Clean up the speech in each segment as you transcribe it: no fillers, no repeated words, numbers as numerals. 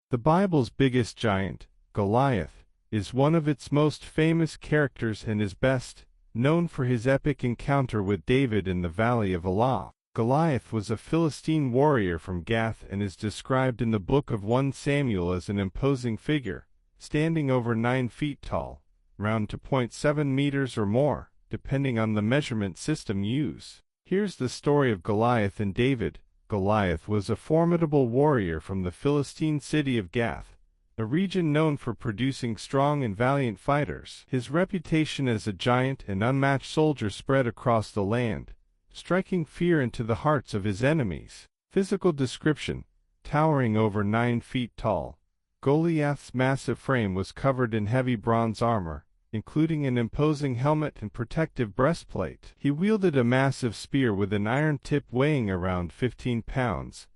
The Bible's biggest giant, Goliath, is one of its most famous characters and is best known for his epic encounter with David in the Valley of Elah. Goliath was a Philistine warrior from Gath and is described in the book of 1 Samuel as an imposing figure, standing over 9 feet tall, round to 0.7 meters or more, depending on the measurement system used. Here's the story of Goliath and David. Goliath was a formidable warrior from the Philistine city of Gath, a region known for producing strong and valiant fighters. His reputation as a giant and unmatched soldier spread across the land, striking fear into the hearts of his enemies. Physical description: towering over 9 feet tall, Goliath's massive frame was covered in heavy bronze armor, including an imposing helmet and protective breastplate. He wielded a massive spear with an iron tip weighing around 15 pounds,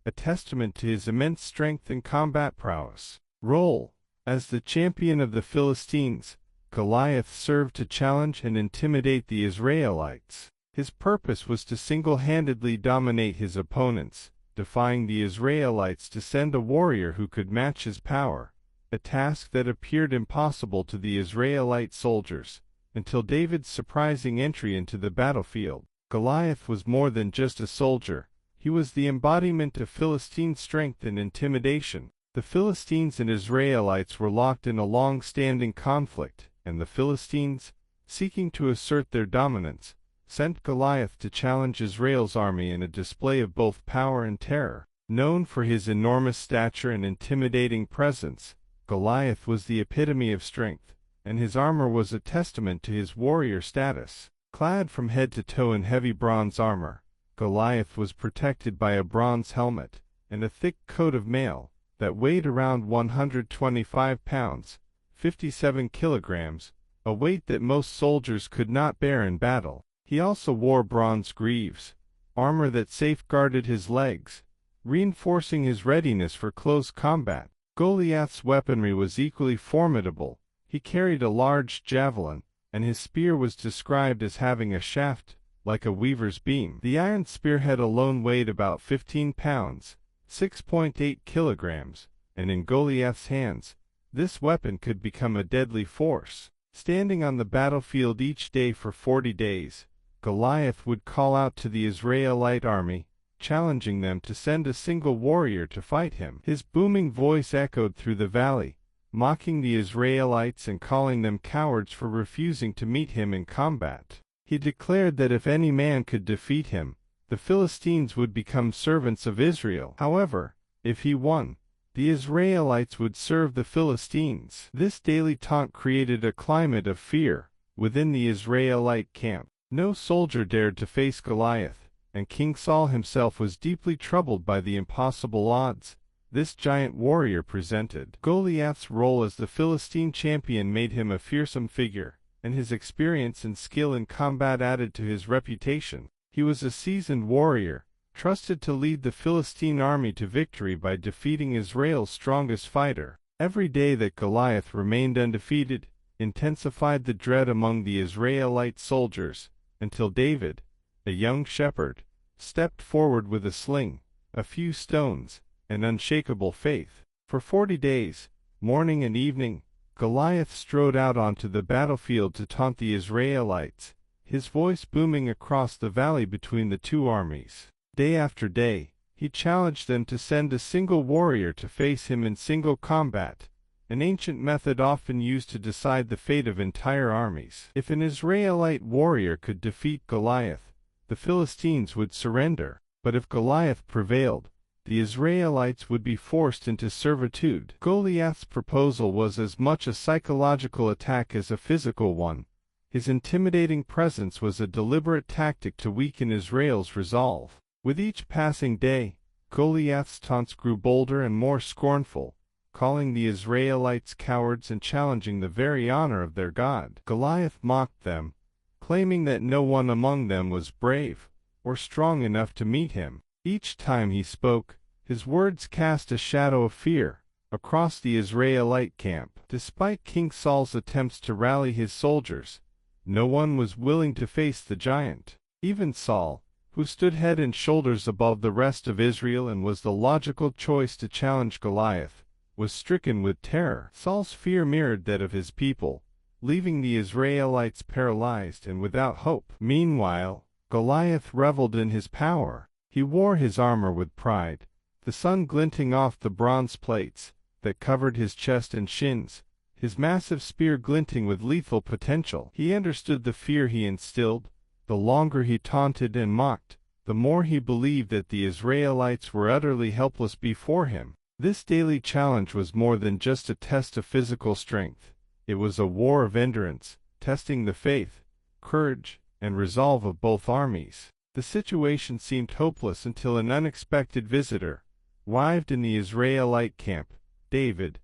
a testament to his immense strength and combat prowess. Role: as the champion of the Philistines, Goliath served to challenge and intimidate the Israelites. His purpose was to single-handedly dominate his opponents, defying the Israelites to send a warrior who could match his power, a task that appeared impossible to the Israelite soldiers, until David's surprising entry into the battlefield. Goliath was more than just a soldier, he was the embodiment of Philistine strength and intimidation. The Philistines and Israelites were locked in a long-standing conflict, and the Philistines, seeking to assert their dominance, sent Goliath to challenge Israel's army in a display of both power and terror. Known for his enormous stature and intimidating presence, Goliath was the epitome of strength, and his armor was a testament to his warrior status. Clad from head to toe in heavy bronze armor, Goliath was protected by a bronze helmet and a thick coat of mail that weighed around 125 pounds, 57 kilograms, a weight that most soldiers could not bear in battle. He also wore bronze greaves, armor that safeguarded his legs, reinforcing his readiness for close combat. Goliath's weaponry was equally formidable. He carried a large javelin, and his spear was described as having a shaft like a weaver's beam. The iron spearhead alone weighed about 15 pounds, 6.8 kilograms, and in Goliath's hands, this weapon could become a deadly force. Standing on the battlefield each day for 40 days, Goliath would call out to the Israelite army, challenging them to send a single warrior to fight him. His booming voice echoed through the valley, mocking the Israelites and calling them cowards for refusing to meet him in combat. He declared that if any man could defeat him, the Philistines would become servants of Israel. However, if he won, the Israelites would serve the Philistines. This daily taunt created a climate of fear within the Israelite camp. No soldier dared to face Goliath, and King Saul himself was deeply troubled by the impossible odds this giant warrior presented. Goliath's role as the Philistine champion made him a fearsome figure, and his experience and skill in combat added to his reputation. He was a seasoned warrior, trusted to lead the Philistine army to victory by defeating Israel's strongest fighter. Every day that Goliath remained undefeated intensified the dread among the Israelite soldiers, until David, a young shepherd, stepped forward with a sling, a few stones, and unshakable faith. For 40 days, morning and evening, Goliath strode out onto the battlefield to taunt the Israelites, his voice booming across the valley between the two armies. Day after day, he challenged them to send a single warrior to face him in single combat, an ancient method often used to decide the fate of entire armies. If an Israelite warrior could defeat Goliath, the Philistines would surrender. But if Goliath prevailed, the Israelites would be forced into servitude. Goliath's proposal was as much a psychological attack as a physical one. His intimidating presence was a deliberate tactic to weaken Israel's resolve. With each passing day, Goliath's taunts grew bolder and more scornful, calling the Israelites cowards and challenging the very honor of their God. Goliath mocked them, claiming that no one among them was brave or strong enough to meet him. Each time he spoke, his words cast a shadow of fear across the Israelite camp. Despite King Saul's attempts to rally his soldiers, no one was willing to face the giant. Even Saul, who stood head and shoulders above the rest of Israel and was the logical choice to challenge Goliath, was stricken with terror. Saul's fear mirrored that of his people, leaving the Israelites paralyzed and without hope. Meanwhile, Goliath reveled in his power. He wore his armor with pride, the sun glinting off the bronze plates that covered his chest and shins, his massive spear glinting with lethal potential. He understood the fear he instilled. The longer he taunted and mocked, the more he believed that the Israelites were utterly helpless before him. This daily challenge was more than just a test of physical strength. It was a war of endurance, testing the faith, courage, and resolve of both armies. The situation seemed hopeless until an unexpected visitor arrived in the Israelite camp. David,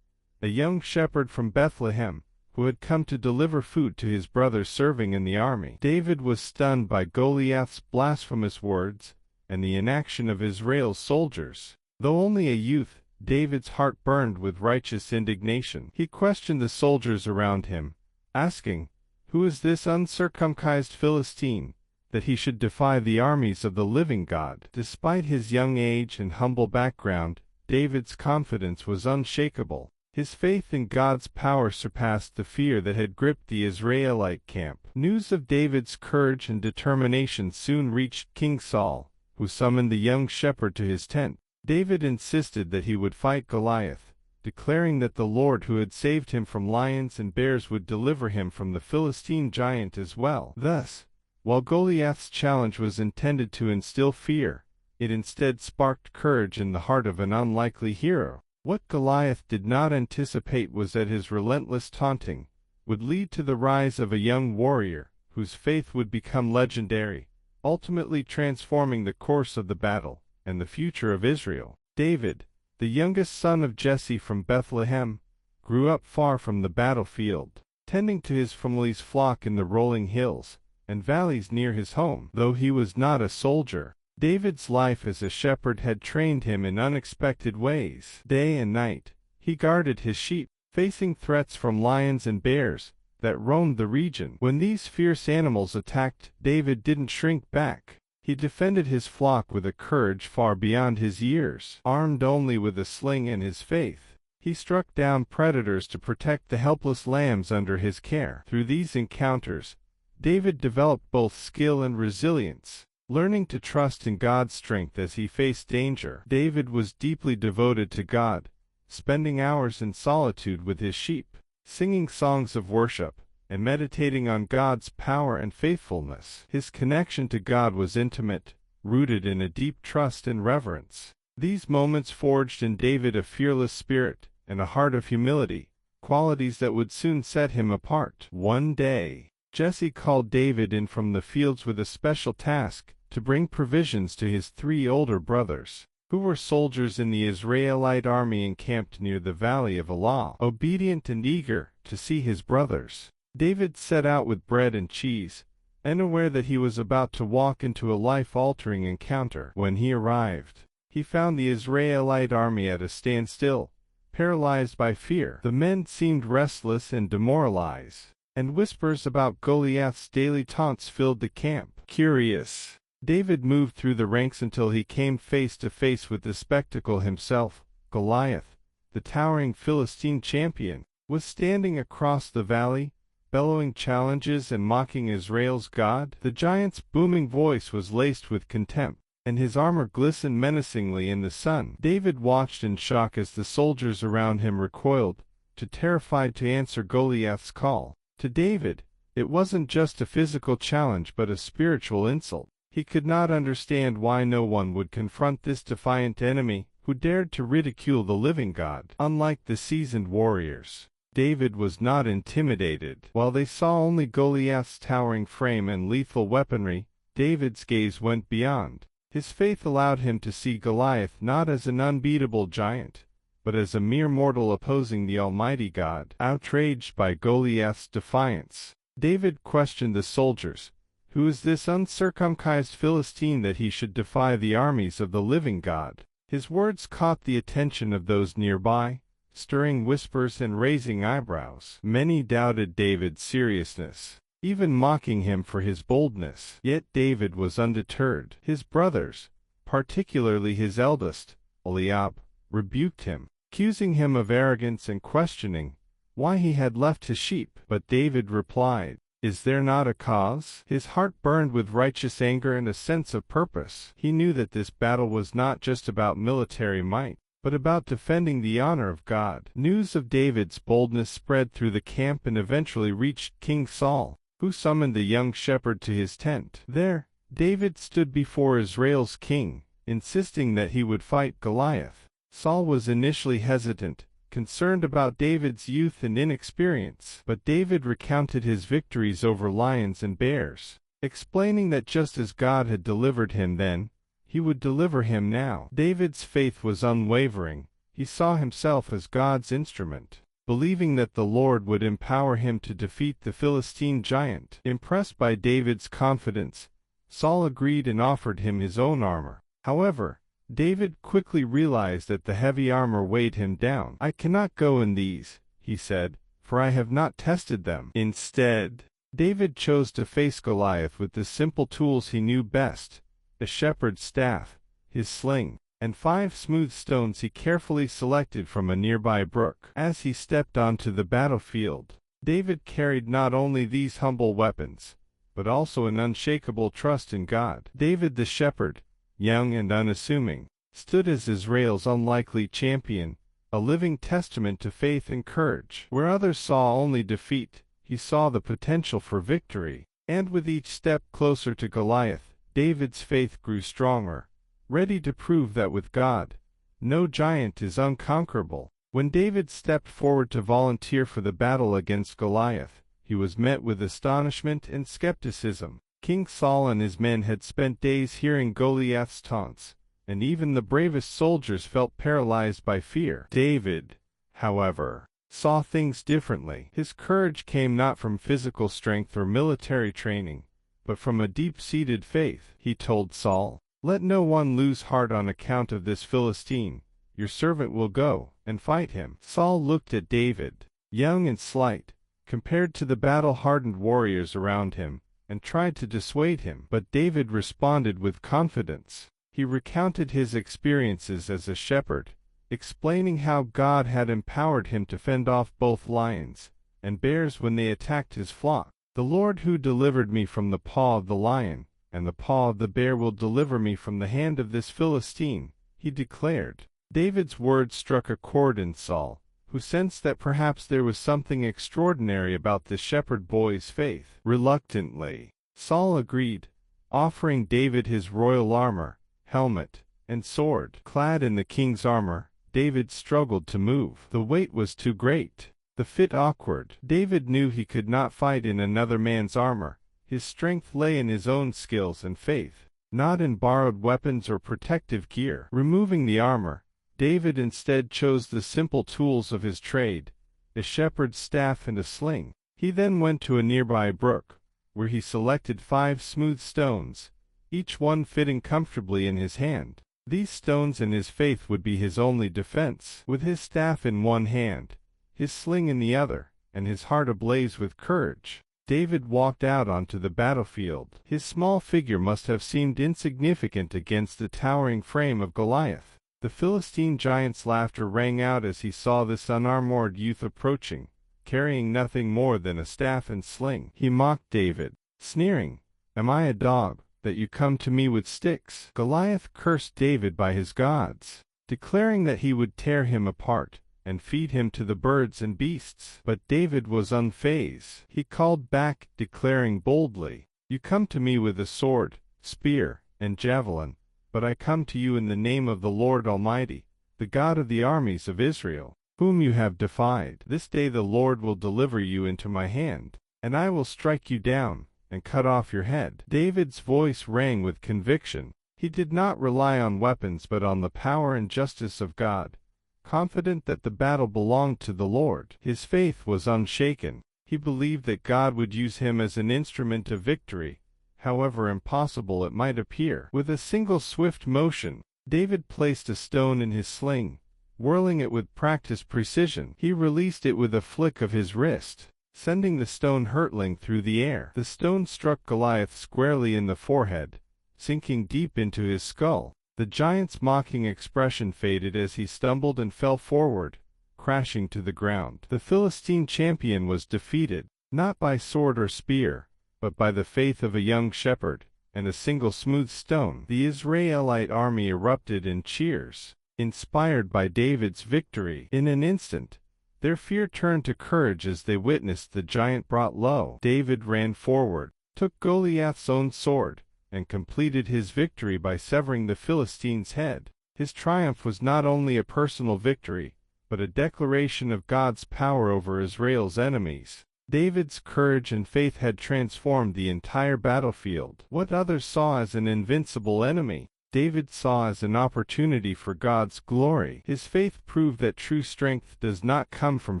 a young shepherd from Bethlehem, who had come to deliver food to his brothers serving in the army. David was stunned by Goliath's blasphemous words and the inaction of Israel's soldiers. Though only a youth, David's heart burned with righteous indignation. He questioned the soldiers around him, asking, "Who is this uncircumcised Philistine, that he should defy the armies of the living God?" Despite his young age and humble background, David's confidence was unshakable. His faith in God's power surpassed the fear that had gripped the Israelite camp. News of David's courage and determination soon reached King Saul, who summoned the young shepherd to his tent. David insisted that he would fight Goliath, declaring that the Lord who had saved him from lions and bears would deliver him from the Philistine giant as well. Thus, while Goliath's challenge was intended to instill fear, it instead sparked courage in the heart of an unlikely hero. What Goliath did not anticipate was that his relentless taunting would lead to the rise of a young warrior whose faith would become legendary, ultimately transforming the course of the battle and the future of Israel. David, the youngest son of Jesse from Bethlehem, grew up far from the battlefield, tending to his family's flock in the rolling hills and valleys near his home. Though he was not a soldier, David's life as a shepherd had trained him in unexpected ways. Day and night, he guarded his sheep, facing threats from lions and bears that roamed the region. When these fierce animals attacked, David didn't shrink back. He defended his flock with a courage far beyond his years. Armed only with a sling and his faith, he struck down predators to protect the helpless lambs under his care. Through these encounters, David developed both skill and resilience. Learning to trust in God's strength as he faced danger, David was deeply devoted to God, spending hours in solitude with his sheep, singing songs of worship, and meditating on God's power and faithfulness. His connection to God was intimate, rooted in a deep trust and reverence. These moments forged in David a fearless spirit and a heart of humility, qualities that would soon set him apart. One day, Jesse called David in from the fields with a special task: to bring provisions to his 3 older brothers, who were soldiers in the Israelite army encamped near the valley of Elah. Obedient and eager to see his brothers, David set out with bread and cheese, unaware that he was about to walk into a life-altering encounter. When he arrived, he found the Israelite army at a standstill, paralyzed by fear. The men seemed restless and demoralized, and whispers about Goliath's daily taunts filled the camp. Curious, David moved through the ranks until he came face to face with the spectacle himself. Goliath, the towering Philistine champion, was standing across the valley, bellowing challenges and mocking Israel's God. The giant's booming voice was laced with contempt, and his armor glistened menacingly in the sun. David watched in shock as the soldiers around him recoiled, too terrified to answer Goliath's call. To David, it wasn't just a physical challenge but a spiritual insult. He could not understand why no one would confront this defiant enemy who dared to ridicule the living God. Unlike the seasoned warriors, David was not intimidated. While they saw only Goliath's towering frame and lethal weaponry, David's gaze went beyond. His faith allowed him to see Goliath not as an unbeatable giant, but as a mere mortal opposing the Almighty God. Outraged by Goliath's defiance, David questioned the soldiers, "Who is this uncircumcised Philistine that he should defy the armies of the living God?" His words caught the attention of those nearby, stirring whispers and raising eyebrows. Many doubted David's seriousness, even mocking him for his boldness. Yet David was undeterred. His brothers, particularly his eldest, Eliab, rebuked him, accusing him of arrogance and questioning why he had left his sheep. But David replied, "Is there not a cause?" His heart burned with righteous anger and a sense of purpose. He knew that this battle was not just about military might, but about defending the honor of God. News of David's boldness spread through the camp and eventually reached King Saul, who summoned the young shepherd to his tent. There, David stood before Israel's king, insisting that he would fight Goliath. Saul was initially hesitant, concerned about David's youth and inexperience, but David recounted his victories over lions and bears, explaining that just as God had delivered him then, he would deliver him now. David's faith was unwavering. He saw himself as God's instrument, believing that the Lord would empower him to defeat the Philistine giant. Impressed by David's confidence, Saul agreed and offered him his own armor. However, David quickly realized that the heavy armor weighed him down. "I cannot go in these," he said, "for I have not tested them." Instead, David chose to face Goliath with the simple tools he knew best: a shepherd's staff, his sling, and 5 smooth stones he carefully selected from a nearby brook. As he stepped onto the battlefield, David carried not only these humble weapons, but also an unshakable trust in God. David the shepherd, young and unassuming, stood as Israel's unlikely champion, a living testament to faith and courage. Where others saw only defeat, he saw the potential for victory. And with each step closer to Goliath, David's faith grew stronger, ready to prove that with God, no giant is unconquerable. When David stepped forward to volunteer for the battle against Goliath, he was met with astonishment and skepticism. King Saul and his men had spent days hearing Goliath's taunts, and even the bravest soldiers felt paralyzed by fear. David, however, saw things differently. His courage came not from physical strength or military training, but from a deep-seated faith. He told Saul, "Let no one lose heart on account of this Philistine. Your servant will go and fight him." Saul looked at David, young and slight, compared to the battle-hardened warriors around him, and tried to dissuade him. But David responded with confidence. He recounted his experiences as a shepherd, explaining how God had empowered him to fend off both lions and bears when they attacked his flock. "The Lord who delivered me from the paw of the lion and the paw of the bear will deliver me from the hand of this Philistine," he declared. David's words struck a chord in Saul, who sensed that perhaps there was something extraordinary about this shepherd boy's faith. Reluctantly, Saul agreed, offering David his royal armor, helmet, and sword. Clad in the king's armor, David struggled to move. The weight was too great, the fit awkward. David knew he could not fight in another man's armor. His strength lay in his own skills and faith, not in borrowed weapons or protective gear. Removing the armor, David instead chose the simple tools of his trade, a shepherd's staff and a sling. He then went to a nearby brook, where he selected 5 smooth stones, each one fitting comfortably in his hand. These stones and his faith would be his only defense. With his staff in one hand, his sling in the other, and his heart ablaze with courage, David walked out onto the battlefield. His small figure must have seemed insignificant against the towering frame of Goliath. The Philistine giant's laughter rang out as he saw this unarmored youth approaching, carrying nothing more than a staff and sling. He mocked David, sneering, "Am I a dog, that you come to me with sticks?" Goliath cursed David by his gods, declaring that he would tear him apart and feed him to the birds and beasts. But David was unfazed. He called back, declaring boldly, "You come to me with a sword, spear, and javelin, but I come to you in the name of the Lord Almighty, the God of the armies of Israel, whom you have defied. This day the Lord will deliver you into my hand, and I will strike you down and cut off your head." David's voice rang with conviction. He did not rely on weapons but on the power and justice of God, confident that the battle belonged to the Lord. His faith was unshaken. He believed that God would use him as an instrument of victory, however impossible it might appear. With a single swift motion, David placed a stone in his sling, whirling it with practiced precision. He released it with a flick of his wrist, sending the stone hurtling through the air. The stone struck Goliath squarely in the forehead, sinking deep into his skull. The giant's mocking expression faded as he stumbled and fell forward, crashing to the ground. The Philistine champion was defeated, not by sword or spear, but by the faith of a young shepherd and a single smooth stone. The Israelite army erupted in cheers, inspired by David's victory. In an instant, their fear turned to courage as they witnessed the giant brought low. David ran forward, took Goliath's own sword, and completed his victory by severing the Philistine's head. His triumph was not only a personal victory, but a declaration of God's power over Israel's enemies. David's courage and faith had transformed the entire battlefield. What others saw as an invincible enemy, David saw as an opportunity for God's glory. His faith proved that true strength does not come from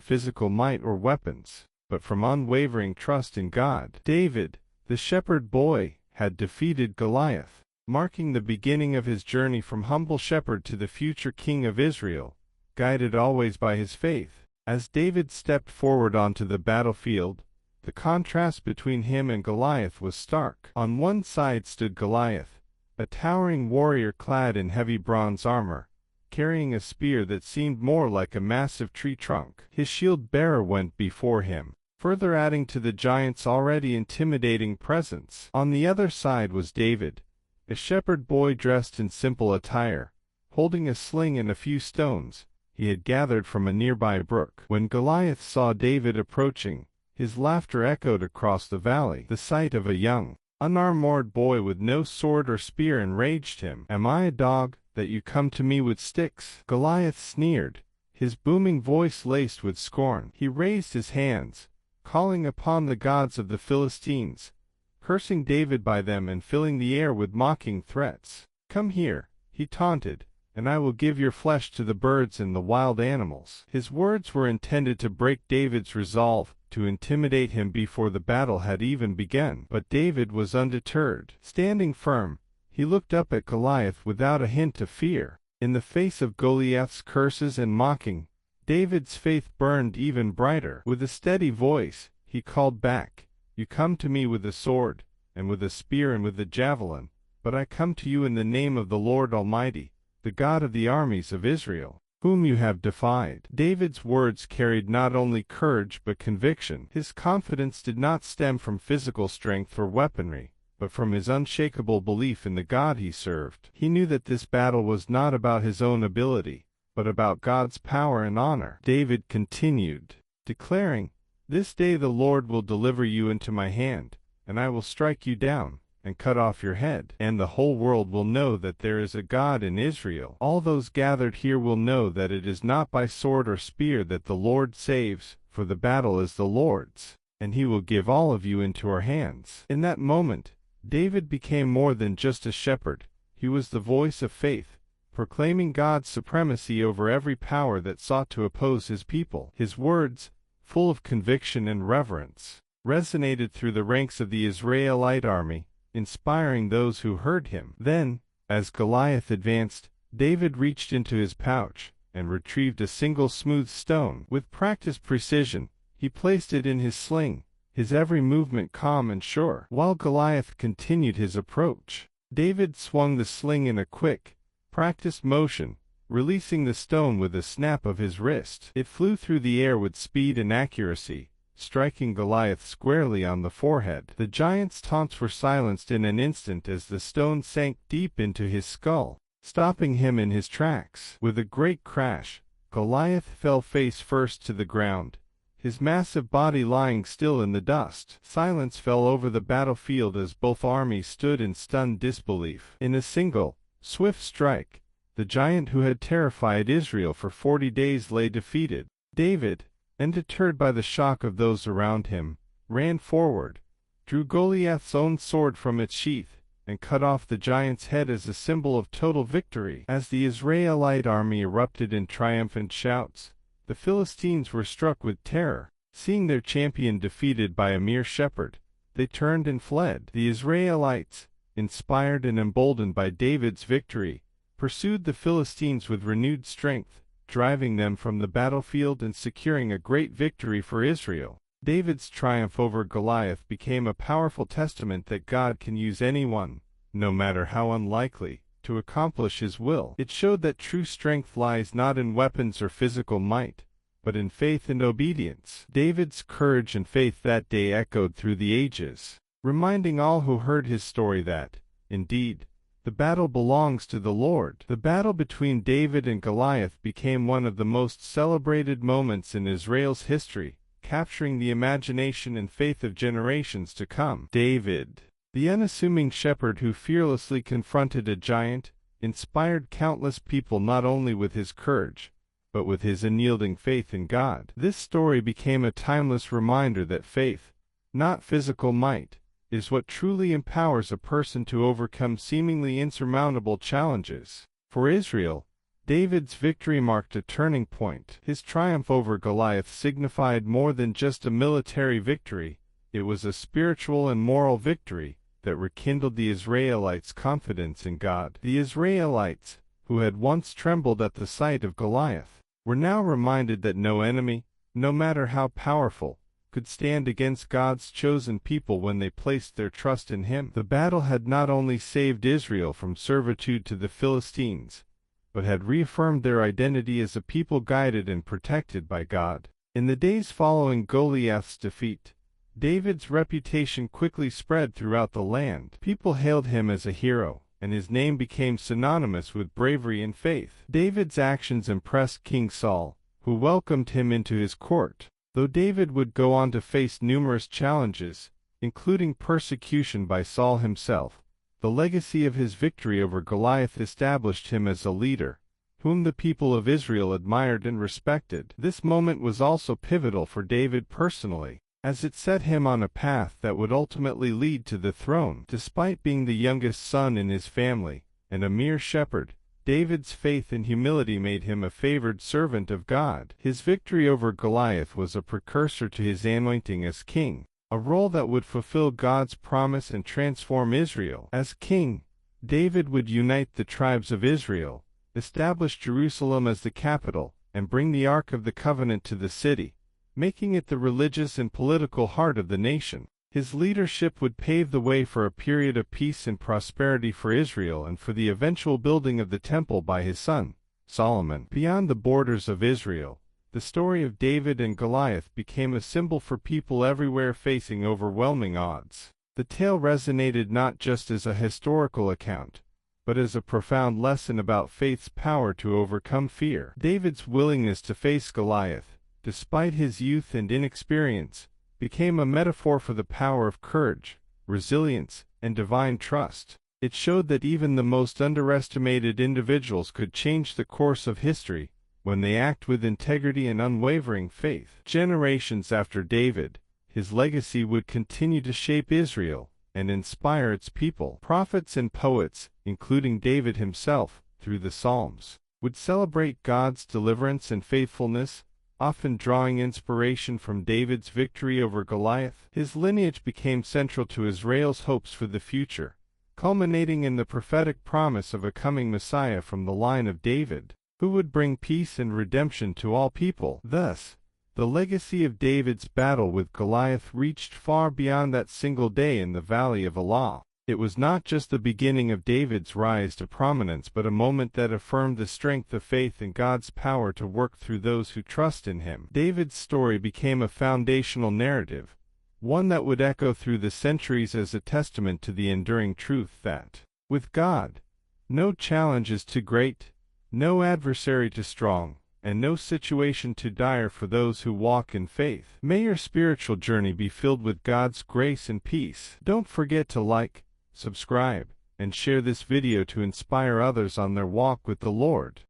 physical might or weapons, but from unwavering trust in God. David, the shepherd boy, had defeated Goliath, marking the beginning of his journey from humble shepherd to the future king of Israel, guided always by his faith. As David stepped forward onto the battlefield, the contrast between him and Goliath was stark. On one side stood Goliath, a towering warrior clad in heavy bronze armor, carrying a spear that seemed more like a massive tree trunk. His shield-bearer went before him, further adding to the giant's already intimidating presence. On the other side was David, a shepherd boy dressed in simple attire, holding a sling and a few stones he had gathered from a nearby brook. When Goliath saw David approaching, his laughter echoed across the valley. The sight of a young, unarmored boy with no sword or spear enraged him. "Am I a dog, that you come to me with sticks?" Goliath sneered, his booming voice laced with scorn. He raised his hands, calling upon the gods of the Philistines, cursing David by them and filling the air with mocking threats. "Come here," he taunted, "and I will give your flesh to the birds and the wild animals." His words were intended to break David's resolve, to intimidate him before the battle had even begun. But David was undeterred. Standing firm, he looked up at Goliath without a hint of fear. In the face of Goliath's curses and mocking, David's faith burned even brighter. With a steady voice, he called back, "You come to me with a sword, and with a spear and with a javelin, but I come to you in the name of the Lord Almighty, the God of the armies of Israel, whom you have defied." David's words carried not only courage but conviction. His confidence did not stem from physical strength or weaponry, but from his unshakable belief in the God he served. He knew that this battle was not about his own ability, but about God's power and honor. David continued, declaring, "This day the Lord will deliver you into my hand, and I will strike you down, and cut off your head. And the whole world will know that there is a God in Israel. All those gathered here will know that it is not by sword or spear that the Lord saves, for the battle is the Lord's, and he will give all of you into our hands." In that moment, David became more than just a shepherd. He was the voice of faith, proclaiming God's supremacy over every power that sought to oppose his people. His words, full of conviction and reverence, resonated through the ranks of the Israelite army, inspiring those who heard him. Then, as Goliath advanced, David reached into his pouch and retrieved a single smooth stone. With practiced precision, he placed it in his sling, his every movement calm and sure. While Goliath continued his approach, David swung the sling in a quick, practiced motion, releasing the stone with a snap of his wrist. It flew through the air with speed and accuracy, striking Goliath squarely on the forehead. The giant's taunts were silenced in an instant as the stone sank deep into his skull, stopping him in his tracks. With a great crash, Goliath fell face first to the ground, his massive body lying still in the dust. Silence fell over the battlefield as both armies stood in stunned disbelief. In a single, swift strike, the giant who had terrified Israel for 40 days lay defeated. David, undeterred by the shock of those around him, ran forward, drew Goliath's own sword from its sheath, and cut off the giant's head as a symbol of total victory. As the Israelite army erupted in triumphant shouts, the Philistines were struck with terror. Seeing their champion defeated by a mere shepherd, they turned and fled. The Israelites, inspired and emboldened by David's victory, pursued the Philistines with renewed strength, driving them from the battlefield and securing a great victory for Israel. David's triumph over Goliath became a powerful testament that God can use anyone, no matter how unlikely, to accomplish his will. It showed that true strength lies not in weapons or physical might, but in faith and obedience. David's courage and faith that day echoed through the ages, reminding all who heard his story that, indeed, the battle belongs to the Lord. The battle between David and Goliath became one of the most celebrated moments in Israel's history, capturing the imagination and faith of generations to come. David, the unassuming shepherd who fearlessly confronted a giant, inspired countless people not only with his courage, but with his unyielding faith in God. This story became a timeless reminder that faith, not physical might, is what truly empowers a person to overcome seemingly insurmountable challenges. For Israel, David's victory marked a turning point. His triumph over Goliath signified more than just a military victory, it was a spiritual and moral victory that rekindled the Israelites' confidence in God. The Israelites, who had once trembled at the sight of Goliath, were now reminded that no enemy, no matter how powerful, could stand against God's chosen people when they placed their trust in Him. The battle had not only saved Israel from servitude to the Philistines, but had reaffirmed their identity as a people guided and protected by God. In the days following Goliath's defeat, David's reputation quickly spread throughout the land. People hailed him as a hero, and his name became synonymous with bravery and faith. David's actions impressed King Saul, who welcomed him into his court. Though David would go on to face numerous challenges, including persecution by Saul himself, the legacy of his victory over Goliath established him as a leader, whom the people of Israel admired and respected. This moment was also pivotal for David personally, as it set him on a path that would ultimately lead to the throne. Despite being the youngest son in his family, and a mere shepherd, David's faith and humility made him a favored servant of God. His victory over Goliath was a precursor to his anointing as king, a role that would fulfill God's promise and transform Israel. As king, David would unite the tribes of Israel, establish Jerusalem as the capital, and bring the Ark of the Covenant to the city, making it the religious and political heart of the nation. His leadership would pave the way for a period of peace and prosperity for Israel and for the eventual building of the temple by his son, Solomon. Beyond the borders of Israel, the story of David and Goliath became a symbol for people everywhere facing overwhelming odds. The tale resonated not just as a historical account, but as a profound lesson about faith's power to overcome fear. David's willingness to face Goliath, despite his youth and inexperience, became a metaphor for the power of courage, resilience, and divine trust. It showed that even the most underestimated individuals could change the course of history when they act with integrity and unwavering faith. Generations after David, his legacy would continue to shape Israel and inspire its people. Prophets and poets, including David himself, through the Psalms, would celebrate God's deliverance and faithfulness, often drawing inspiration from David's victory over Goliath. His lineage became central to Israel's hopes for the future, culminating in the prophetic promise of a coming Messiah from the line of David, who would bring peace and redemption to all people. Thus, the legacy of David's battle with Goliath reached far beyond that single day in the Valley of Elah. It was not just the beginning of David's rise to prominence but a moment that affirmed the strength of faith and God's power to work through those who trust in Him. David's story became a foundational narrative, one that would echo through the centuries as a testament to the enduring truth that, with God, no challenge is too great, no adversary too strong, and no situation too dire for those who walk in faith. May your spiritual journey be filled with God's grace and peace. Don't forget to like, subscribe, and share this video to inspire others on their walk with the Lord.